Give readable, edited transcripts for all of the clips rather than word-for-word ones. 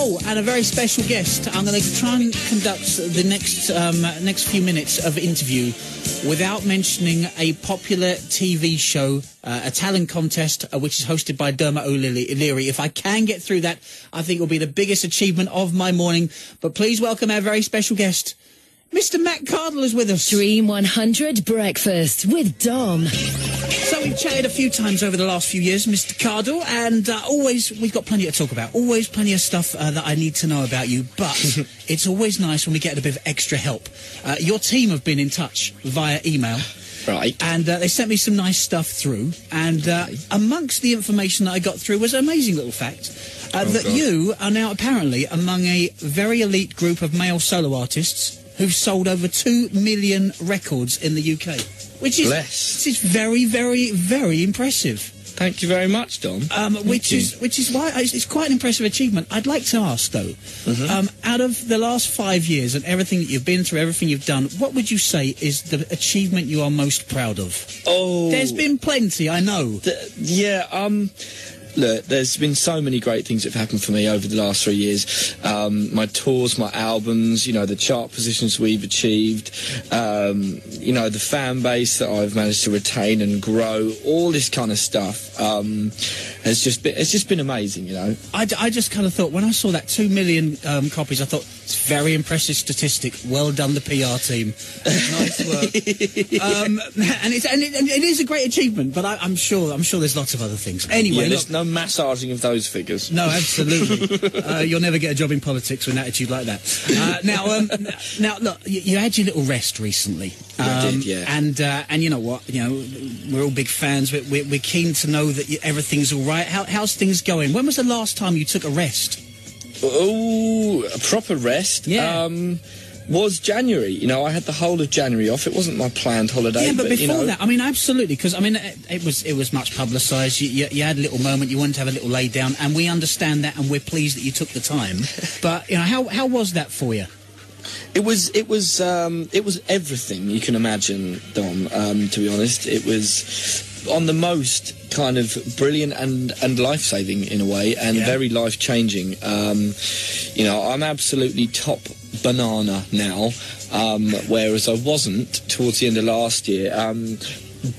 Oh, and a very special guest. I'm going to try and conduct the next few minutes of interview without mentioning a popular TV show, a talent contest, which is hosted by Dermot O'Leary. If I can get through that, I think it will be the biggest achievement of my morning. But please welcome our very special guest. Mr. Matt Cardle is with us. Dream 100 Breakfast with Dom. So we've chatted a few times over the last few years, Mr. Cardle, and always we've got plenty to talk about. Always plenty of stuff that I need to know about you, but it's always nice when we get a bit of extra help. Your team have been in touch via email. Right. And they sent me some nice stuff through, and amongst the information that I got through was an amazing little fact that you are now apparently among a very elite group of male solo artists who've sold over 2 million records in the UK, which is very, very, very impressive. Thank you very much, Dom. Which is why it's quite an impressive achievement. I'd like to ask though, out of the last 5 years and everything that you've been through, everything you've done, what would you say is the achievement you are most proud of? Oh, there's been plenty, I know. Look, there's been so many great things that have happened for me over the last 3 years. My tours, my albums, you know, the chart positions we've achieved, you know, the fan base that I've managed to retain and grow, all this kind of stuff it's just been amazing, you know. I just kind of thought, when I saw that 2 million copies, I thought, it's a very impressive statistic. Well done, the PR team. Nice work. And it is a great achievement, but I'm sure there's lots of other things. Anyway, there's no massaging of those figures. No, absolutely. You'll never get a job in politics with an attitude like that. Now, look, you had your little rest recently. I did, yeah. And you know what? You know, we're all big fans. We're keen to know that everything's all right. How's things going? When was the last time you took a rest? Oh, a proper rest? Yeah. Was January. You know, I had the whole of January off. It wasn't my planned holiday. Yeah, but before you know, that, I mean, absolutely, because I mean, it was much publicised. You had a little moment. You wanted to have a little lay down, and we understand that, and we're pleased that you took the time. But you know, how was that for you? It was everything you can imagine, Dom. To be honest, it was on the most kind of brilliant and life-saving in a way, and very life-changing. You know, I'm absolutely top banana now, whereas I wasn't towards the end of last year,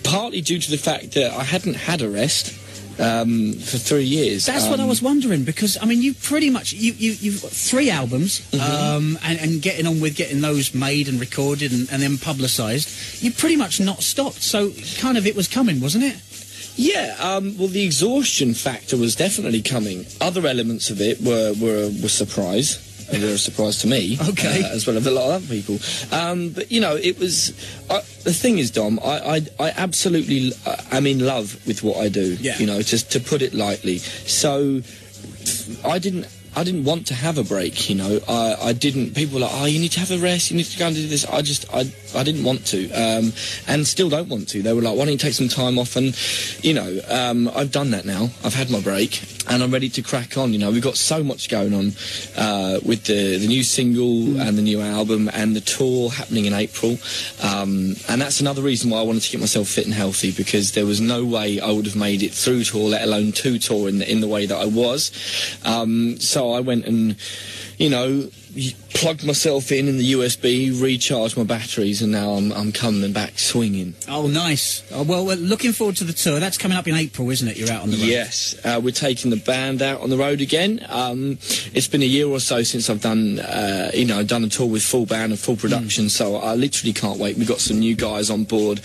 partly due to the fact that I hadn't had a rest for 3 years. That's what I was wondering, because I mean, you pretty much you've got 3 albums, and getting on with getting those made and recorded and then publicised. You pretty much not stopped, so kind of it was coming, wasn't it? Yeah, well, the exhaustion factor was definitely coming. Other elements of it were a surprise. They were a surprise to me, as well as a lot of other people. But, you know, it was... the thing is, Dom, I absolutely am in love with what I do, you know, just to put it lightly. So I didn't want to have a break, you know. I didn't... People were like, oh, you need to have a rest, you need to go and do this. I didn't want to, and still don't want to. They were like, why don't you take some time off? And, you know, I've done that now. I've had my break, and I'm ready to crack on, you know. We've got so much going on with the new single and the new album and the tour happening in April. And that's another reason why I wanted to keep myself fit and healthy, because there was no way I would have made it through tour, let alone to tour in the way that I was. So I went and, you know, plugged myself in the USB, recharged my batteries, and now I'm coming back swinging. Oh, nice. Oh, well, we're looking forward to the tour. That's coming up in April, isn't it? You're out on the road. Yes, we're taking the band out on the road again. It's been a year or so since I've done, you know, done a tour with full band and full production, so I literally can't wait. We've got some new guys on board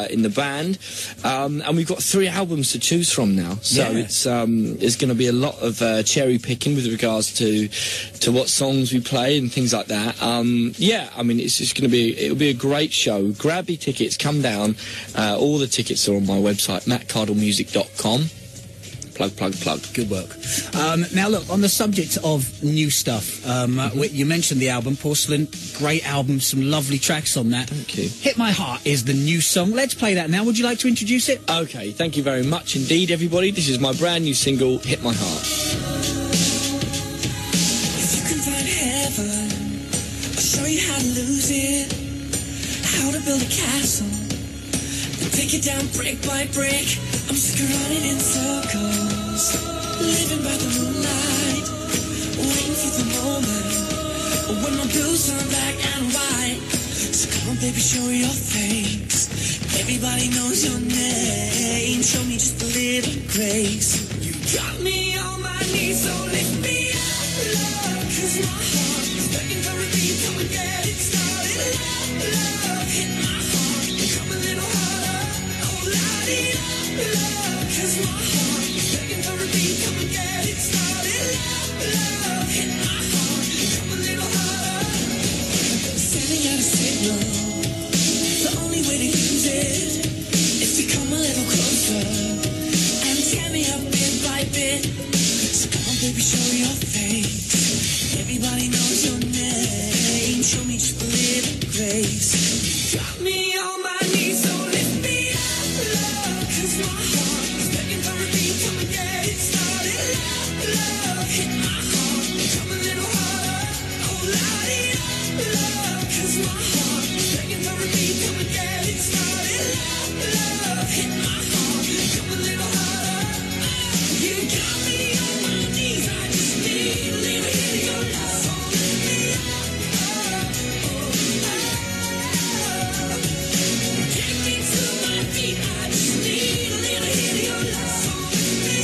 in the band, and we've got 3 albums to choose from now. So it's going to be a lot of cherry picking with regards to what songs we play and things like that. Yeah, I mean, it's just going to be, it'll be a great show. Grab your tickets, come down. All the tickets are on my website, mattcardlemusic.com. Plug. Good work. Now, look, on the subject of new stuff, you mentioned the album, Porcelain. Great album, some lovely tracks on that. Thank you. Hit My Heart is the new song. Let's play that now. Would you like to introduce it? Okay, thank you very much indeed, everybody. This is my brand new single, Hit My Heart. Show you how to lose it, how to build a castle, and take it down brick by brick. I'm sick of running in circles, living by the moonlight, waiting for the moment when my blues turn black and white. So come on, baby, show your face. Everybody knows your name. Show me just a little grace. You got me on my knees, so lift me up, love, 'cause my heart is begging for a beat. Come and get it started, love, hit my heart, come a little harder. Oh, light it up, love, 'cause my heart is begging for a beat. Come and get it started, love, hit my heart, come a little harder. Sending out a signal, the only way to use it is to come a little closer and tear me up bit by bit. So come on, baby, show your face. Everybody knows your name. Show me just a little grace. You got me on my knees, so lift me up, love, 'cause my heart is begging for a beat. Come and get it started, love, hit my heart, come a little harder. Oh, light it up, love, 'cause my heart is begging for a beat. Come and get it started, love, hit my heart, come a little harder. You got me on my knees, I just need a little hit of your love. So lift me up, take me to my feet, I just need a little hit of your love. So lift me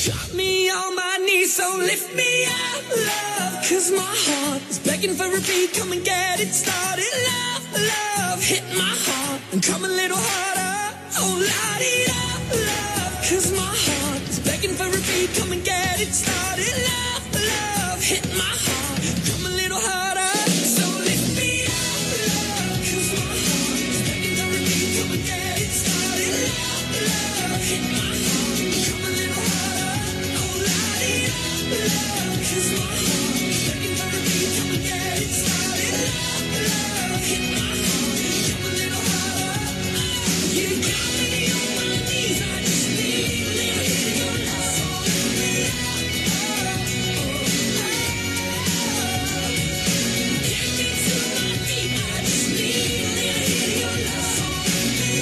got me on my knees, so lift me up, love, 'cause my heart is begging for a beat. Come and get it started, love, love, hit my heart and come a little harder. Oh, light it up, love, 'cause my heart is begging for a beat. Come and get it started, love, love, hit my heart, come a little harder. So lift me up, love, 'cause my heart is begging for a beat. Come and get it started, love, love, hit my heart, come a little harder. Oh, light it up, love, 'cause my heart is begging for a beat. Come and get it started, love, love, hit my heart, come a little harder. You got me on my knees, I just need a little hit of your love. So lift me up, get me to my feet, I just need a little hit of your love. So lift me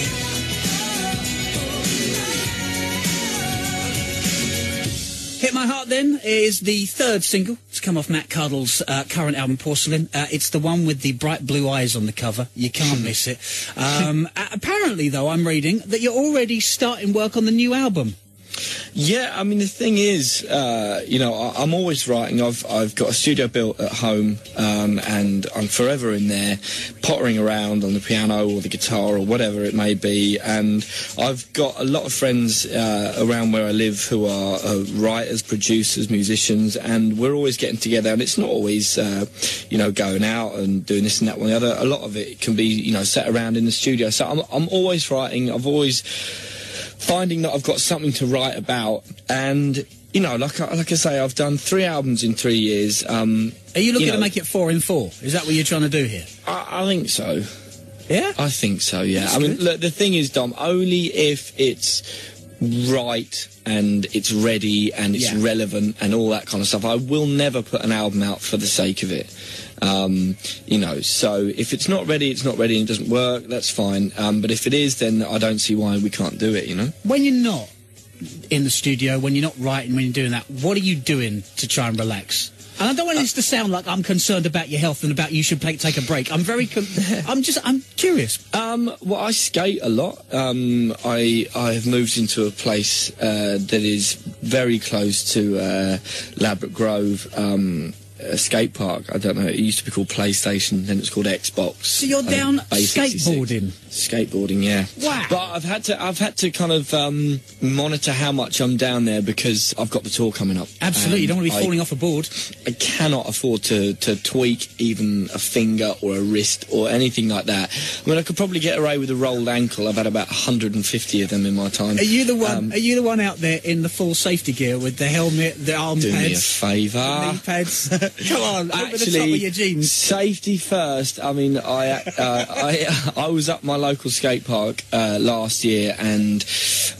Hit My Heart, then, is the third single to come off Matt Cardle's current album, Porcelain. It's the one with the bright blue eyes on the cover. You can't miss it. Apparently, though, I'm reading that you're already starting work on the new album. Yeah, I mean, the thing is, you know, I'm always writing. I've got a studio built at home, and I'm forever in there, pottering around on the piano or the guitar or whatever it may be. And I've got a lot of friends around where I live who are writers, producers, musicians, and we're always getting together. And it's not always, you know, going out and doing this and that one or the other. A lot of it can be, you know, sat around in the studio. So I'm always writing. I've always finding that I've got something to write about, and you know, like I say, I've done 3 albums in 3 years. Are you looking to make it 4 in 4? Is that what you're trying to do here? I think so. Yeah, I think so. Yeah, that's I mean, good. look, the thing is, Dom, only if it's right and it's ready and it's relevant and all that kind of stuff. I will never put an album out for the sake of it. You know, so if it's not ready, it's not ready and it doesn't work, that's fine. But if it is, then I don't see why we can't do it, you know? When you're not in the studio, when you're not writing, when you're doing that, what are you doing to try and relax? And I don't want this to sound like I'm concerned about your health and about you should take a break. I'm very, I'm curious. Well, I skate a lot. I have moved into a place that is very close to Ladbroke Grove, a skate park. I don't know, it used to be called PlayStation, then it's called Xbox. So you're down skateboarding? Skateboarding, yeah. Wow. But I've had to kind of monitor how much I'm down there because I've got the tour coming up. Absolutely, you don't want to be falling off a board. I cannot afford to tweak even a finger or a wrist or anything like that. I mean, I could probably get away with a rolled ankle. I've had about 150 of them in my time. Are you the one? Are you the one out there in the full safety gear with the helmet, the arm pads? Do me a favour. The knee pads. Come on, over the top of your jeans. Safety first. I mean, I was up my local skate park last year, and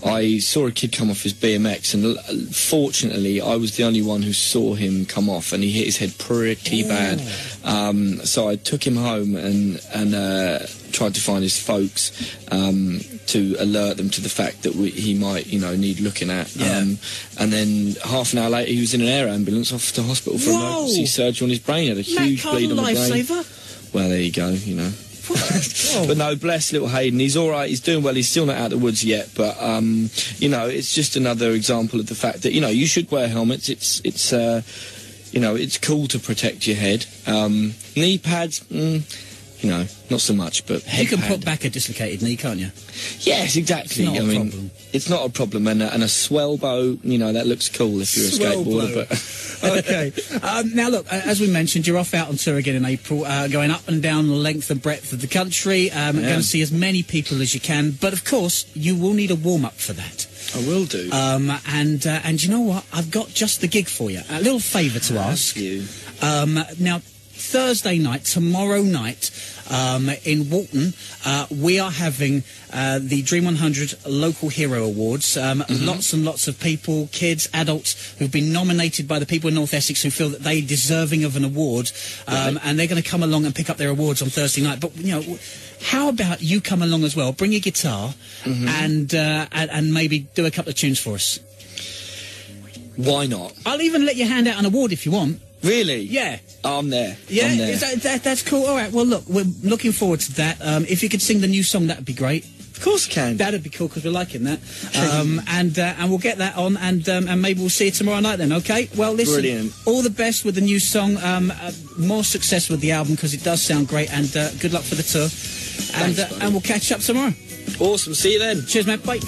I saw a kid come off his BMX, and fortunately, I was the only one who saw him come off, and he hit his head pretty bad. So I took him home and tried to find his folks to alert them to the fact that he might, need looking at. And then half an hour later, he was in an air ambulance off to hospital for emergency surgery on his brain. He had a huge bleed on the brain. Lifesaver. Well, there you go, But no, bless little Hayden. He's all right. He's doing well. He's still not out of the woods yet. But it's just another example of the fact that you should wear helmets. It's cool to protect your head. Knee pads. Not so much, but you can put back a dislocated knee, can't you? Yes, exactly. It's not a problem. It's not a problem, and a swell bow, that looks cool if you're a skateboarder. But okay. Now, look, as we mentioned, you're off out on tour again in April, going up and down the length and breadth of the country, going to see as many people as you can. But of course, you will need a warm up for that. I will do. And you know what? I've got just the gig for you. A little favour to ask. You. Now, Thursday night, tomorrow night, in Walton, we are having the Dream 100 Local Hero Awards. Lots and lots of people, kids, adults, who've been nominated by the people in North Essex who feel that they're deserving of an award, and they're going to come along and pick up their awards on Thursday night. But, how about you come along as well, bring your guitar, and maybe do a couple of tunes for us? Why not? I'll even let you hand out an award if you want. Really? Yeah. I'm there. Yeah, I'm there. That's cool. All right, well, look, we're looking forward to that. If you could sing the new song, that would be great. Of course I can. That'd be cool, because we're liking that. And we'll get that on, and maybe we'll see you tomorrow night then, okay? Well, listen, brilliant. All the best with the new song, more success with the album, because it does sound great, and good luck for the tour. Thanks, and we'll catch up tomorrow. Awesome. See you then. Cheers, mate. Bye.